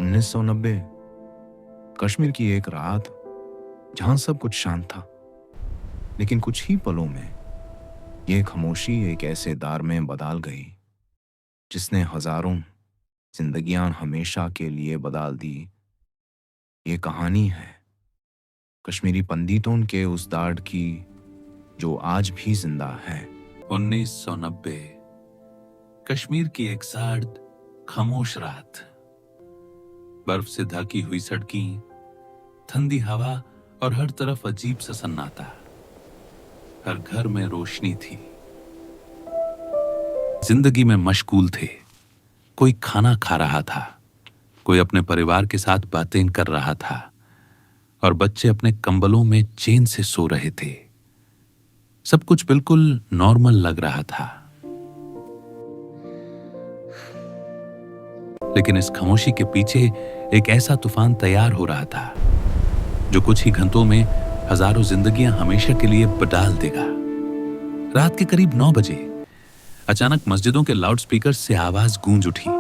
1990 कश्मीर की एक रात जहां सब कुछ शांत था, लेकिन कुछ ही पलों में ये खामोशी एक ऐसे दार में बदल गई जिसने हजारों जिंदगियां हमेशा के लिए बदल दी। ये कहानी है कश्मीरी पंडितों के उस दाड़ की जो आज भी जिंदा है। 1990 कश्मीर की एक सर्द खामोश रात। बर्फ से ढकी हुई सड़कें, ठंडी हवा और हर तरफ अजीब सा सन्नाटा। हर घर में रोशनी थी, जिंदगी में मशगूल थे। कोई खाना खा रहा था, कोई अपने परिवार के साथ बातें कर रहा था और बच्चे अपने कंबलों में चैन से सो रहे थे। सब कुछ बिल्कुल नॉर्मल लग रहा था। लेकिन इस खामोशी के पीछे एक ऐसा तूफान तैयार हो रहा था जो कुछ ही घंटों में हजारों जिंदगियां हमेशा के लिए बदल देगा। रात के करीब 9 बजे अचानक मस्जिदों के लाउडस्पीकर से आवाज गूंज उठी।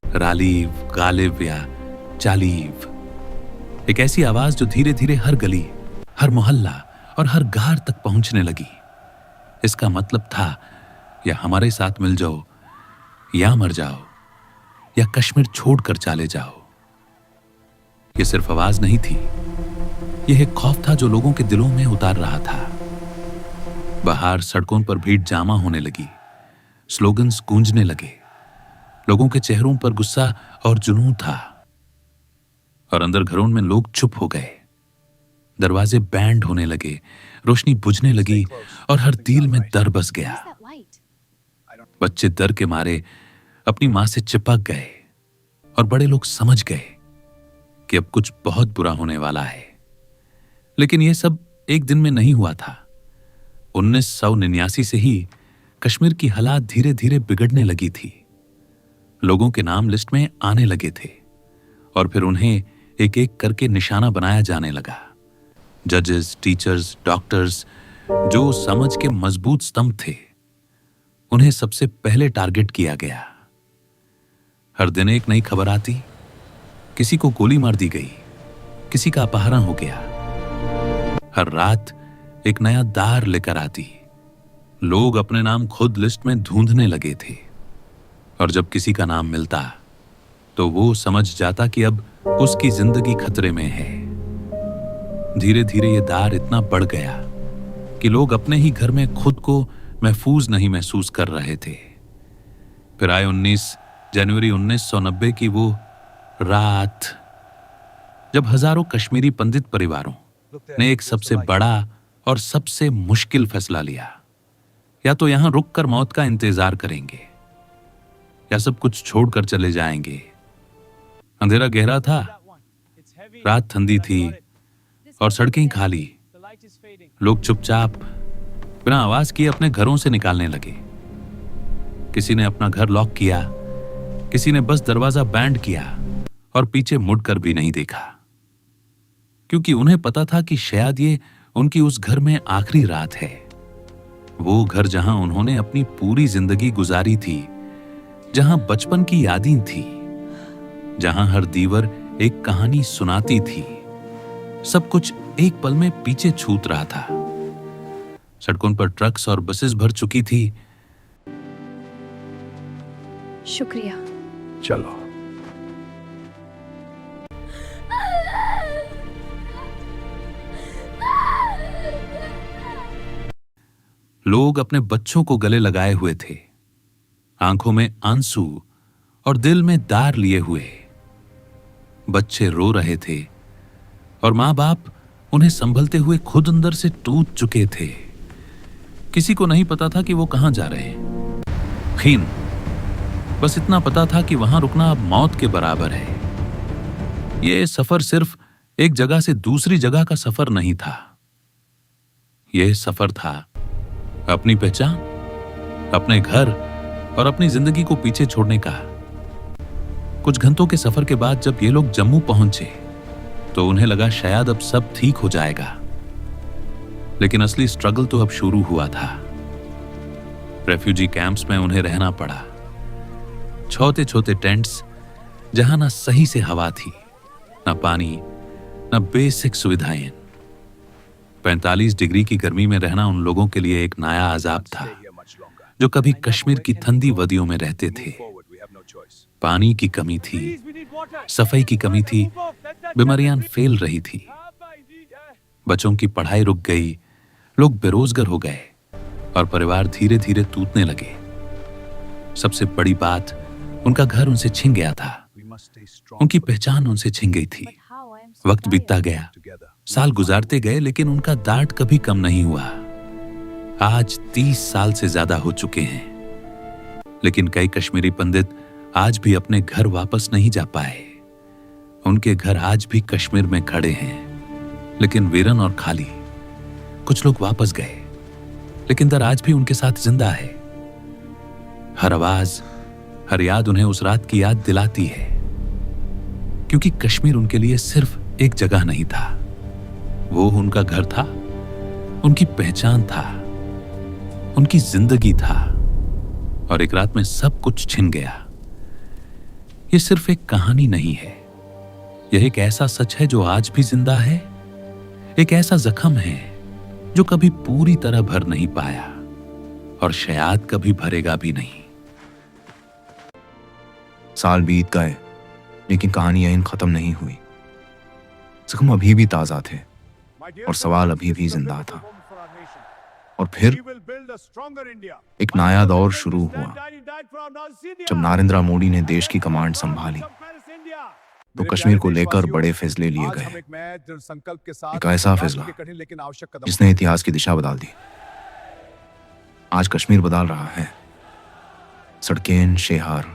रालीव, गालिब या चालीव। एक ऐसी आवाज जो धीरे धीरे हर गली, हर मोहल्ला और हर घर तक पहुंचने लगी। इसका मतलब था या हमारे साथ मिल जाओ या मर जाओ या कश्मीर छोड़कर चले जाओ। यह सिर्फ आवाज नहीं थी, यह एक खौफ था जो लोगों के दिलों में उतार रहा था। बाहर सड़कों पर भीड़ जमा होने लगी, स्लोगन्स गूंजने लगे, लोगों के चेहरों पर गुस्सा और जुनून था। और अंदर घरों में लोग चुप हो गए। दरवाजे बैंड होने लगे, रोशनी बुझने लगी और हर दिल में डर बस गया। बच्चे डर के मारे अपनी मां से चिपक गए और बड़े लोग समझ गए कि अब कुछ बहुत बुरा होने वाला है। लेकिन यह सब एक दिन में नहीं हुआ था। 1989 से ही कश्मीर की हालात धीरे धीरे बिगड़ने लगी थी। लोगों के नाम लिस्ट में आने लगे थे और फिर उन्हें एक एक करके निशाना बनाया जाने लगा। जजेस, टीचर्स, डॉक्टर्स, जो समझ के मजबूत स्तंभ थे, उन्हें सबसे पहले टारगेट किया गया। हर दिन एक नई खबर आती, किसी को गोली मार दी गई, किसी का अपहरण हो गया। हर रात एक नया दार लेकर आती। लोग अपने नाम खुद लिस्ट में ढूंढने लगे थे और जब किसी का नाम मिलता तो वो समझ जाता कि अब उसकी जिंदगी खतरे में है। धीरे धीरे ये दार इतना बढ़ गया कि लोग अपने ही घर में खुद को महफूज नहीं महसूस कर रहे थे। फिर आए 19 जनवरी 1990 की वो रात जब हजारों कश्मीरी पंडित परिवारों ने एक सबसे बड़ा और सबसे मुश्किल फैसला लिया। या तो यहां रुककर मौत का इंतजार करेंगे या सब कुछ छोड़कर चले जाएंगे। अंधेरा गहरा था, रात ठंडी थी और सड़कें खाली। लोग चुपचाप बिना आवाज किए अपने घरों से निकालने लगे। किसी ने अपना घर लॉक किया, किसी ने बस दरवाजा बैंड किया और पीछे मुड़कर भी नहीं देखा, क्योंकि उन्हें पता था कि शायद ये उनकी उस घर में आखिरी रात है। वो घर जहां उन्होंने अपनी पूरी जिंदगी गुजारी थी, जहां बचपन की यादें थी, जहां हर दीवार एक कहानी सुनाती थी। सब कुछ एक पल में पीछे छूट रहा था। सड़कों पर ट्रक्स और बसेस भर चुकी थी। शुक्रिया। चलो। लोग अपने बच्चों को गले लगाए हुए थे, आंखों में आंसू और दिल में दार लिए हुए। बच्चे रो रहे थे और मां बाप उन्हें संभलते हुए खुद अंदर से टूट चुके थे। किसी को नहीं पता था कि वो कहां जा रहे हैं। खीन बस इतना पता था कि वहां रुकना अब मौत के बराबर है। यह सफर सिर्फ एक जगह से दूसरी जगह का सफर नहीं था। यह सफर था अपनी पहचान, अपने घर और अपनी जिंदगी को पीछे छोड़ने का। कुछ घंटों के सफर के बाद जब ये लोग जम्मू पहुंचे तो उन्हें लगा शायद अब सब ठीक हो जाएगा। लेकिन असली स्ट्रगल तो अब शुरू हुआ था। रेफ्यूजी कैंप्स में उन्हें रहना पड़ा, छोटे छोटे टेंट्स जहां ना सही से हवा थी, ना पानी, ना बेसिक सुविधाएं। 45 डिग्री की गर्मी में रहना उन लोगों के लिए एक नया अजाब था जो कभी कश्मीर की ठंडी वादियों में रहते थे। पानी की कमी थी, सफाई की कमी थी, बीमारियां फैल रही थी, बच्चों की पढ़ाई रुक गई, लोग बेरोजगार हो गए और परिवार धीरे धीरे टूटने लगे। सबसे बड़ी बात, उनका घर उनसे छिन गया था, उनकी पहचान उनसे छिन गई थी। वक्त बीतता गया, साल गुजारते गए, लेकिन उनका दर्द कभी कम नहीं हुआ। आज 30 साल से ज्यादा हो चुके हैं, लेकिन कई कश्मीरी पंडित आज भी अपने घर वापस नहीं जा पाए। उनके घर आज भी कश्मीर में खड़े हैं, लेकिन वीरन और खाली। कुछ लोग वापस गए, लेकिन दर आज भी उनके साथ जिंदा है। हर आवाज, हर याद उन्हें उस रात की याद दिलाती है, क्योंकि कश्मीर उनके लिए सिर्फ एक जगह नहीं था, वो उनका घर था, उनकी पहचान था, उनकी जिंदगी था। और एक रात में सब कुछ छिन गया। ये सिर्फ एक कहानी नहीं है, यह एक ऐसा सच है जो आज भी जिंदा है, एक ऐसा जख्म है जो कभी पूरी तरह भर नहीं पाया और शायद कभी भरेगा भी नहीं। साल बीत गए, लेकिन कहानी यहीं खत्म नहीं हुई। जख्म अभी भी ताजा थे और सवाल अभी भी जिंदा था। और फिर एक नया दौर शुरू हुआ। जब नरेंद्र मोदी ने देश की कमांड संभाली, तो कश्मीर को लेकर बड़े फैसले लिए गए। एक ऐसा फैसला जिसने इतिहास की दिशा बदल दी। आज कश्मीर बदल रहा है, सड़कें, शहर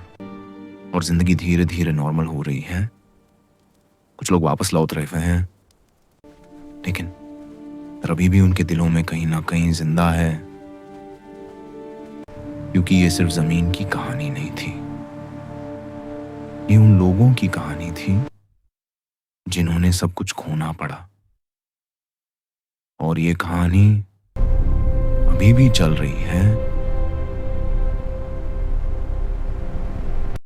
और जिंदगी धीरे धीरे नॉर्मल हो रही है। कुछ लोग वापस लौट रहे हैं, लेकिन अभी भी उनके दिलों में कहीं ना कहीं जिंदा है, क्योंकि ये सिर्फ जमीन की कहानी नहीं थी, ये उन लोगों की कहानी थी जिन्होंने सब कुछ खोना पड़ा। और ये कहानी अभी भी चल रही है